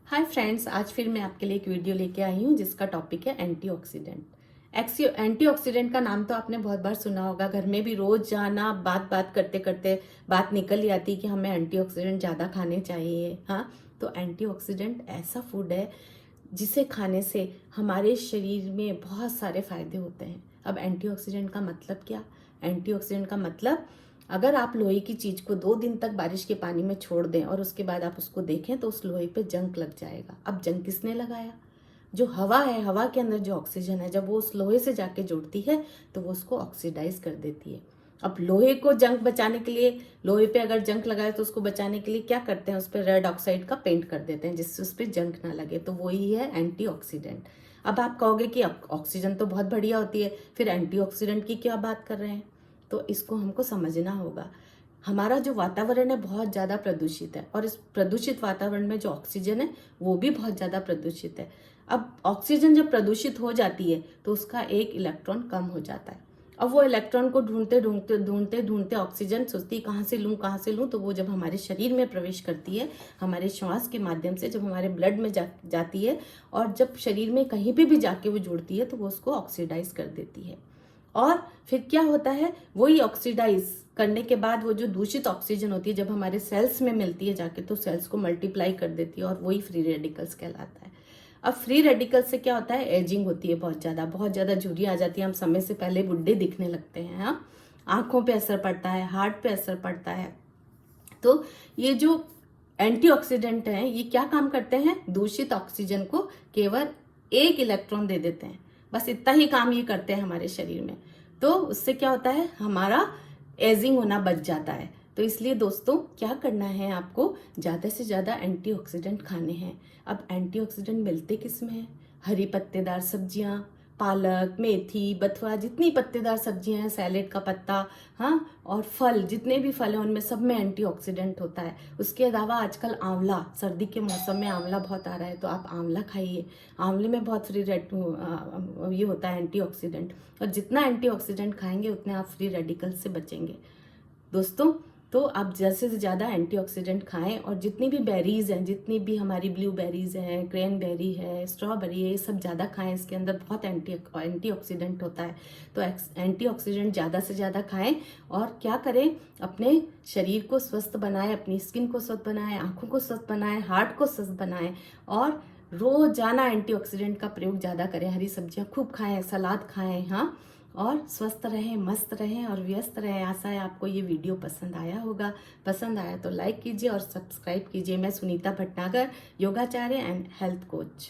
Hi friends, आज फिर मैं आपके लिए एक वीडियो लेके आई हूँ जिसका टॉपिक है एंटीऑक्सीडेंट। एंटीऑक्सीडेंट का नाम तो आपने बहुत बार सुना होगा। घर में भी रोज जाना बात बात करते करते बात निकल ही आती कि हमें एंटीऑक्सीडेंट ज़्यादा खाने चाहिए। हाँ, तो एंटीऑक्सीडेंट ऐसा फूड है जिसे खाने से हमारे शरीर में बहुत सारे फायदे होते हैं। अब एंटीऑक्सीडेंट का मतलब क्या? एंटीऑक्सीडेंट का मतलब, अगर आप लोहे की चीज को 2 दिन तक बारिश के पानी में छोड़ दें और उसके बाद आप उसको देखें तो उस लोहे पे जंग लग जाएगा। अब जंग किसने लगाया? जो हवा है, हवा के अंदर जो ऑक्सीजन है, जब वो उस लोहे से जाके जुड़ती है तो वो उसको ऑक्सीडाइज कर देती है। अब लोहे को जंग बचाने के लिए, लोहे पे अगर जंग लगाए तो उसको बचाने के लिए क्या करते हैं? उस पर रेड ऑक्साइड का पेंट कर देते हैं जिससे उस पर जंग ना लगे। तो वही है एंटीऑक्सीडेंट। अब आप कहोगे कि ऑक्सीजन तो बहुत बढ़िया होती है, फिर एंटीऑक्सीडेंट की क्या बात कर रहे हैं? तो इसको हमको समझना होगा। हमारा जो वातावरण है बहुत ज़्यादा प्रदूषित है और इस प्रदूषित वातावरण में जो ऑक्सीजन है वो भी बहुत ज़्यादा प्रदूषित है। अब ऑक्सीजन जब प्रदूषित हो जाती है तो उसका एक इलेक्ट्रॉन कम हो जाता है। अब वो इलेक्ट्रॉन को ढूंढते ढूंढते ढूंढते ढूंढते ऑक्सीजन सोचती कहाँ से लूँ कहाँ से लूँ, तो वो जब हमारे शरीर में प्रवेश करती है, हमारे श्वास के माध्यम से जब हमारे ब्लड में जाती है और जब शरीर में कहीं पे भी जाके वो जुड़ती है तो वो उसको ऑक्सीडाइज कर देती है। और फिर क्या होता है? वही ऑक्सीडाइज करने के बाद वो जो दूषित ऑक्सीजन होती है जब हमारे सेल्स में मिलती है जाके तो सेल्स को मल्टीप्लाई कर देती है और वही फ्री रेडिकल्स कहलाता है। अब फ्री रेडिकल्स से क्या होता है? एजिंग होती है, बहुत ज्यादा झुर्रियां आ जाती है, हम समय से पहले बुढ़े दिखने लगते हैं। हाँ, आंखों पे असर पड़ता है, हार्ट पे असर पड़ता है। तो ये जो एंटीऑक्सीडेंट हैं ये क्या काम करते हैं? दूषित ऑक्सीजन को केवल एक इलेक्ट्रॉन दे देते हैं, बस इतना ही काम ये करते हैं हमारे शरीर में। तो उससे क्या होता है? हमारा एजिंग होना बच जाता है। तो इसलिए दोस्तों क्या करना है आपको? ज्यादा से ज्यादा एंटीऑक्सीडेंट खाने हैं। अब एंटीऑक्सीडेंट मिलते किस में है? हरी पत्तेदार सब्जियां, पालक, मेथी, बथुआ, जितनी पत्तेदार सब्जियां हैं, सैलेड का पत्ता, हाँ, और फल, जितने भी फल हैं उनमें सब में एंटीऑक्सीडेंट होता है। उसके अलावा आजकल आंवला, सर्दी के मौसम में आंवला बहुत आ रहा है तो आप आंवला खाइए। आंवले में बहुत फ्री ये होता है एंटीऑक्सीडेंट, और जितना एंटीऑक्सीडेंट खाएंगे उतने आप फ्री रेडिकल से बचेंगे दोस्तों। तो आप जैसे से ज़्यादा एंटीऑक्सीडेंट खाएं और जितनी भी बेरीज हैं, जितनी भी हमारी ब्लूबेरीज हैं, क्रैनबेरी है, स्ट्रॉबेरी है, ये सब ज़्यादा खाएं। इसके अंदर बहुत एंटीऑक्सीडेंट होता है। तो एंटीऑक्सीडेंट ज़्यादा से ज़्यादा खाएं। और क्या करें? अपने शरीर को स्वस्थ बनाएं, अपनी स्किन को स्वस्थ बनाएं, आंखों को स्वस्थ बनाएं, हार्ट को स्वस्थ बनाएं और रोजाना एंटीऑक्सीडेंट का प्रयोग ज़्यादा करें। हरी सब्जियां खूब खाएं, सलाद खाएं। हाँ, और स्वस्थ रहें, मस्त रहें और व्यस्त रहें। आशा है आपको ये वीडियो पसंद आया होगा। पसंद आया तो लाइक कीजिए और सब्सक्राइब कीजिए। मैं सुनीता भटनागर, योगाचार्य एंड हेल्थ कोच।